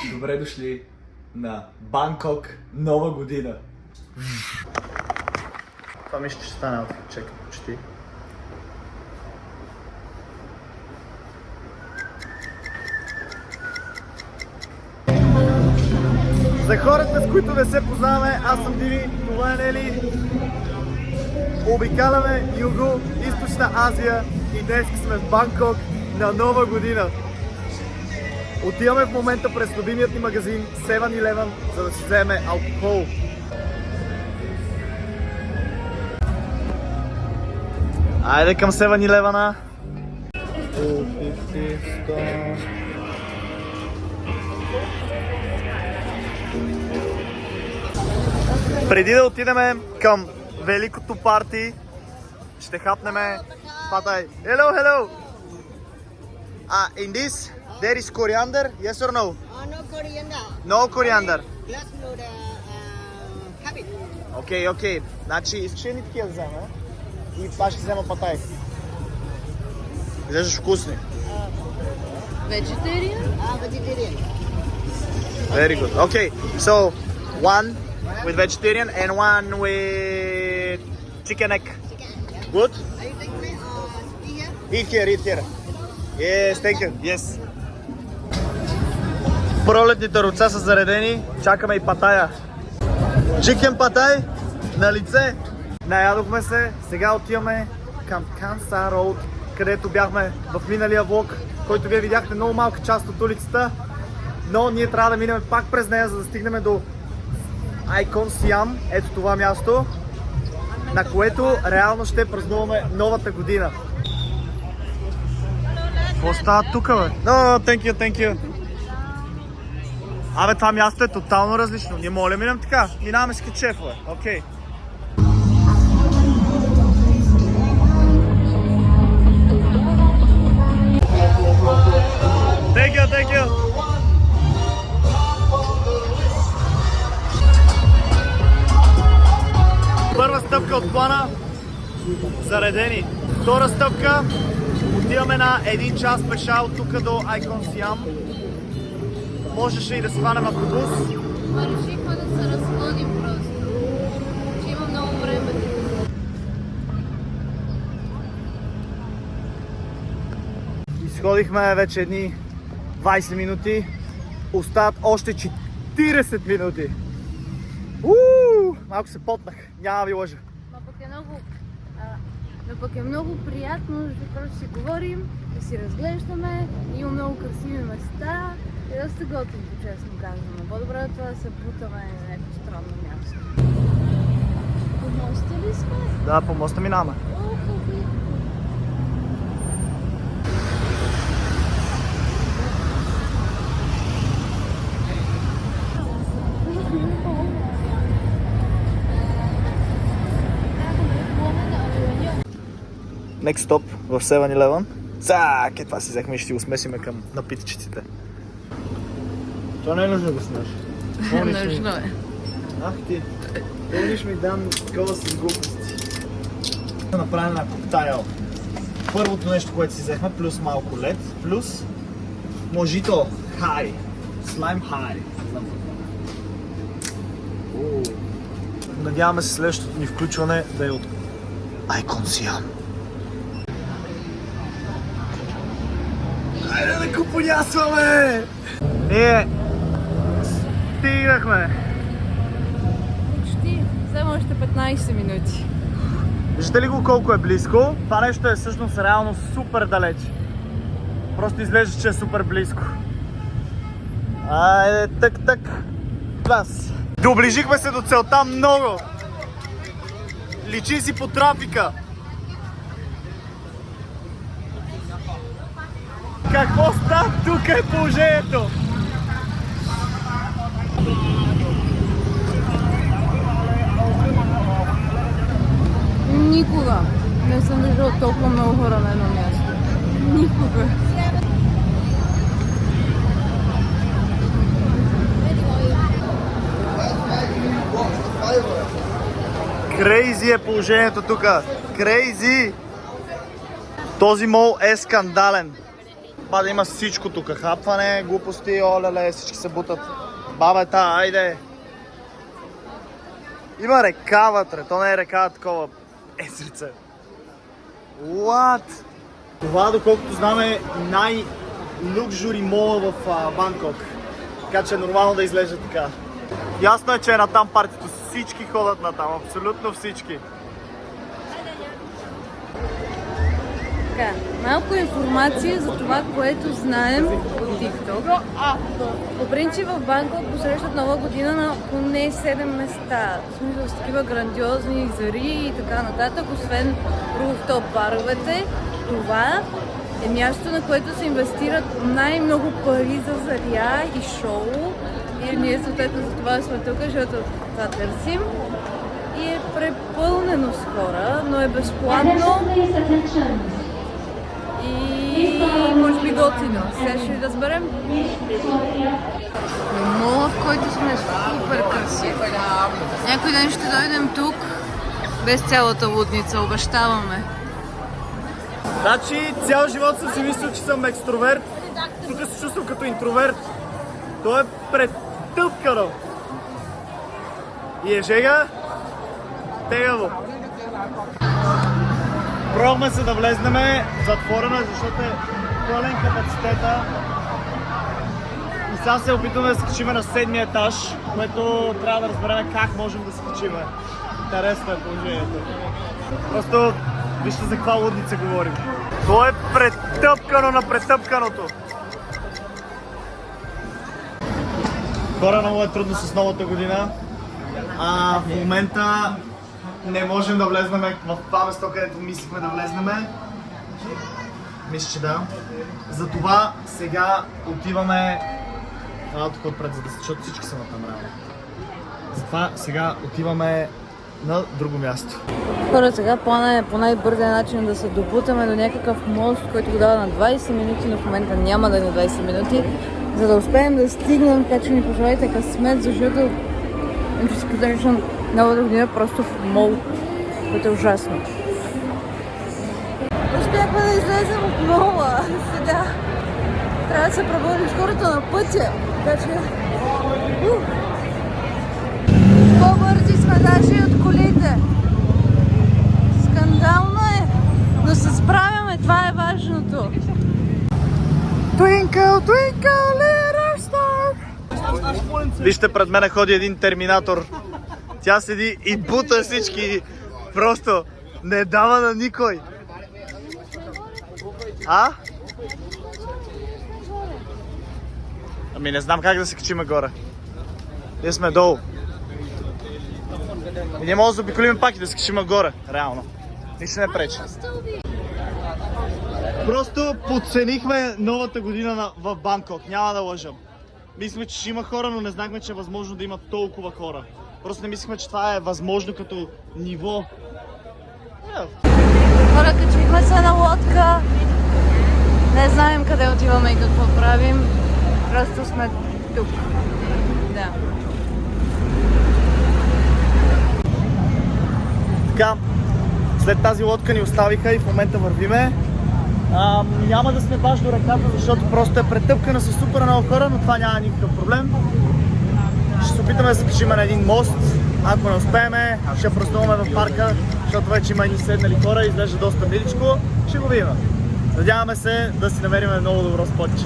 Добре дошли на Банкок Нова година. Това мисля, че ще стане аутфит. Чекай, почти. За хората, с които не се познаваме, аз съм Диви, това е Нели. Обикаляме Юго-Източна Азия и днес сме в Банкок на Нова година. Отиваме в момента през любимият ни магазин 7-Eleven, за да си вземе алкохол. Айде към 7-Eleven-а! Преди да отидем към великото парти, ще хапнеме патай. Hello, hello! In this, there is coriander, yes or no? No coriander. No coriander. Just no the cabbage. Окей, окей. Значи, искаш ли ни такива да взема? И това ще взема патай. Изглеждаш вкусни. Vegetarian? Vegetarian. Very good. Okay, so one with vegetarian and one with chicken egg. Good? Are you taking me here? Eat here, eat here. Yes, thank you. Yes. Пролетните руца са заредени. Чакаме и патая. Chicken патай на лице. Наядохме се. Сега отиваме към Канса Роуд, където бяхме в миналия влог, който вие видяхте много малка част от улицата. Но ние трябва да минем пак през нея, за да стигнем до Айкон Сиам. Ето това място, на което реално ще празнуваме новата година. Какво става тук, бе? No, thank you, thank you. Абе, това място е тотално различно. Ние моля минем така. Минаваме с кечефове. Окей. Thank you, thank you. Първа стъпка от плана. Заредени. Втора стъпка. Отиваме на 1 час пеша от тук до Айкон Сиам. Можеше и да схванем автобус. Решихме да се разходим просто. Че има много време. Изходихме вече едни 20 минути. Остават още 40 минути. Малко се потнах. Няма ви лъжа. Но пък е много приятно, защото просто си говорим и си разглеждаме. Има много красиви места. И доста готово, честно казвам. По-добре е това да се бутаме на някакво странно място. По моста ли сме? Да, по моста минаваме. Next stop в 7-Eleven. Цак, това си взехме и ще си го смесиме към напитчиците. Това не е нужно да го снимаш. Нужно е. Ах ти, помниш ми дам такова с глупости. Да направим на коктайл. Първото нещо, което си взехме, плюс малко лед, плюс можито хай. Слайм хай. Надяваме се следващото ни включване да е от Айкон Сиам. Хайде да купонясваме! Ние стигнахме! Почти. Само още 15 минути. Виждате ли го колко е близко? Това нещо е всъщност реално супер далеч. Просто изглежда, че е супер близко. Айде, так. Клас! Доближихме се до целта много! Личи си по трафика! Какво става? Тук е положението! Никога не съм виждала толкова много хора на едно място. Никога. Крейзи е положението тук. Крейзи! Този мол е скандален. Па да има всичко тук. Хапване, глупости, олеле, всички се бутат. Бабета, айде! Има река вътре, то не е река, а такова езерце. What? Това, доколкото знам, е най-люкжури мола в Банкок. Така че е нормално да изглежда така. Ясно е, че е натам партито. Всички ходят натам, абсолютно всички. Така, малко информация за това, което знаем от TikTok. По принцип в Банкок посрещат Нова година на поне 7 места. В смисъл с такива грандиозни зари и така нататък, освен руфтоп баровете. Това е място, на което се инвестират най-много пари за заря и шоу. И ние съответно за това сме тук, защото това търсим. И е препълнено с хора, но е безплатно. И може би готино. Сега ще разберем. Мола, в който сме супер красив. Някой ден ще дойдем тук без цялата лудница, обещаваме. Значи цял живот съм си мислил, че съм екстроверт. Тук се чувствам като интроверт. То е претъпкано. И е жега тегаво. Пробваме се да влезнеме затворена, защото е пълен капацитета. И сега се опитваме да се качиме на 7-ми етаж, което трябва да разберем как можем да се качиме. Интересно е положението. Просто вижте за каква лудница говорим. То е претъпкано на претъпканото. Хора, много е трудно с новата година. В момента не можем да влезнем в това место, където мислихме да влезнем. Мисля, че да. Затова сега отиваме тук отпред, защото всички са натам. Затова сега отиваме на друго място. Хора, сега плана е по най-бързия начин да се допутаме до някакъв мост, който го дава на 20 минути, но в момента няма да е на 20 минути, за да успеем да стигнем, така че ни пожелайте късмет, защото ще си подреждам новата година просто в мол, което е ужасно. Успяхме да излезем от мола. Сега трябва да се пробудим с хората на пътя, така че по-бързи сме даже и от колите. Скандално е, но се справяме, това е важното. Twinkle, twinkle, little star. Вижте, пред мене ходи един терминатор. Тя седи и бута всички. Просто не дава на никой. Ами не знам как да се качиме горе. Ние сме долу. И ние можем да заобиколим пак и да се качиме горе, реално. Нищо не пречи. Просто подценихме новата година в Банкок, няма да лъжам. Мислихме, че ще има хора, но не знахме, че е възможно да има толкова хора. Просто не мислихме, че това е възможно като ниво. Хора, качихме се на лодка. Не знаем къде отиваме и какво правим. Просто сме тук. Да. Така, след тази лодка ни оставиха и в момента вървиме. Няма да сме баш до реката, защото просто е претъпкана с супер много хора, но това няма никакъв проблем. Ще се опитаме да се качим на един мост. Ако не успеем, ще празнуваме в парка, защото вече има едни седнали хора, изглежда доста миличко. Ще го видим. Надяваме се да си намерим много добро спотче.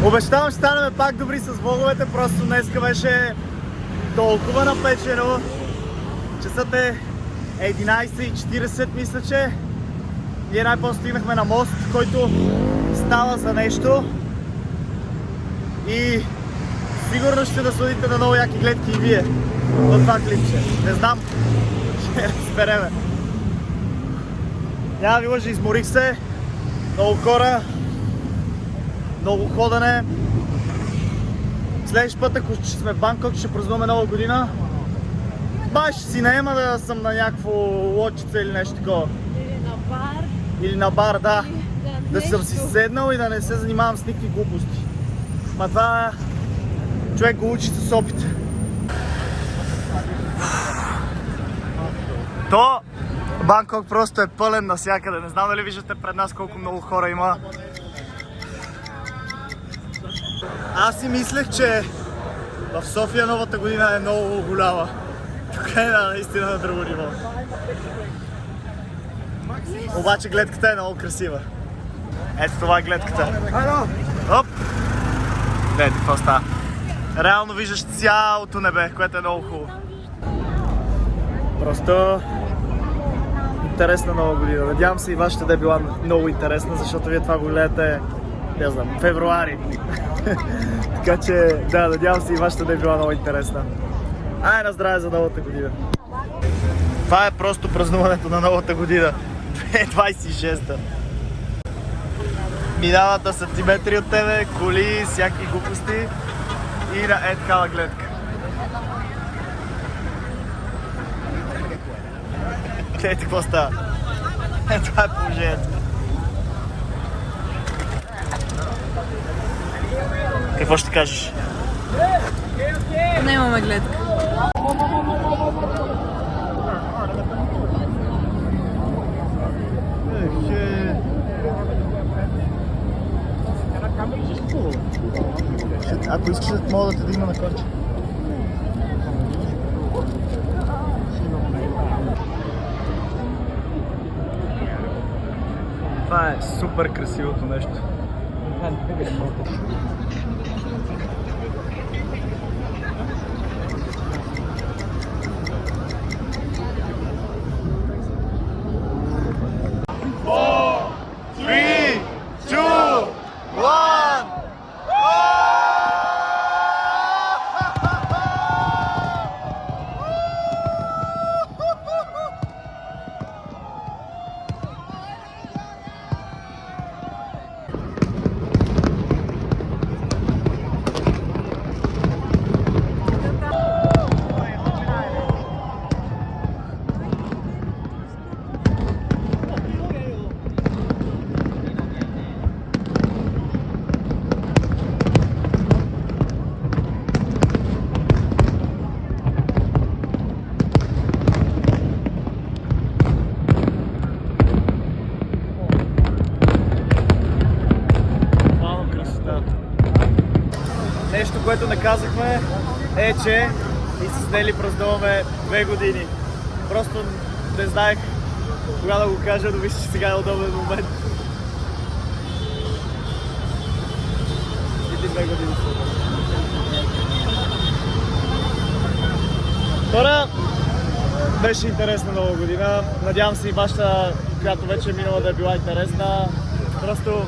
Обещавам, ще станем пак добри с влоговете, просто днеска беше толкова напечено. Часът е 11:40, мисля, че. Ние най-после стигнахме на мост, който става за нещо. И сигурно ще насладите на много яки гледки и вие от това клипче. Не знам, ще разбереме. Няма ви лъжа, изморих се. Много хора, много ходене. Следващ път, ако ще сме в Банкок, ще празнуваме нова година. Баш си наема да съм на някакво лодчица или нещо такова. Или на бар. Или на бар, да. Да съм си седнал и да не се занимавам с никакви глупости. Ма това човек го учи с опит. То Банкок просто е пълен навсякъде. Не знам дали виждате пред нас колко много хора има. Аз си мислех, че в София новата година е много голяма. Тук е наистина на друго ниво. Обаче гледката е много красива. Ето това е гледката. Оп! Гледайте какво става. Реално виждаш цялото небе, което е много хубаво. Просто интересна нова година. Надявам се и вашата да е била много интересна, защото вие това го гледате, не знам, февруари. Така че, да, надявам се и вашата да е била много интересна. Ай, на здраве за новата година. Това е просто празнуването на новата година. 2026-та. Минават на сантиметри от тебе, коли, всякакви глупости и на такава гледка. Гледайте какво става. Това е положението. Какво ще кажеш? Не имаме гледка. Ако искаш, мога да те дигна на конче. Това е супер красивото нещо. Нещо, което не казахме е, че и с Нели празнуваме 2 години. Просто не знаех кога да го кажа, но мисля, че сега е удобен момент. И 2 години са. Хора, беше интересна нова година. Надявам се и вашата, която вече е минала, да е била интересна. Просто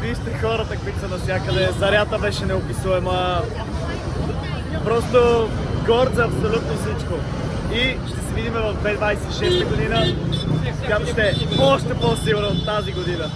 вижте хората, които са навсякъде. Зарята беше неописуема. Просто горд за абсолютно всичко. И ще се видим в 2026 година, която ще е още по-силна от тази година.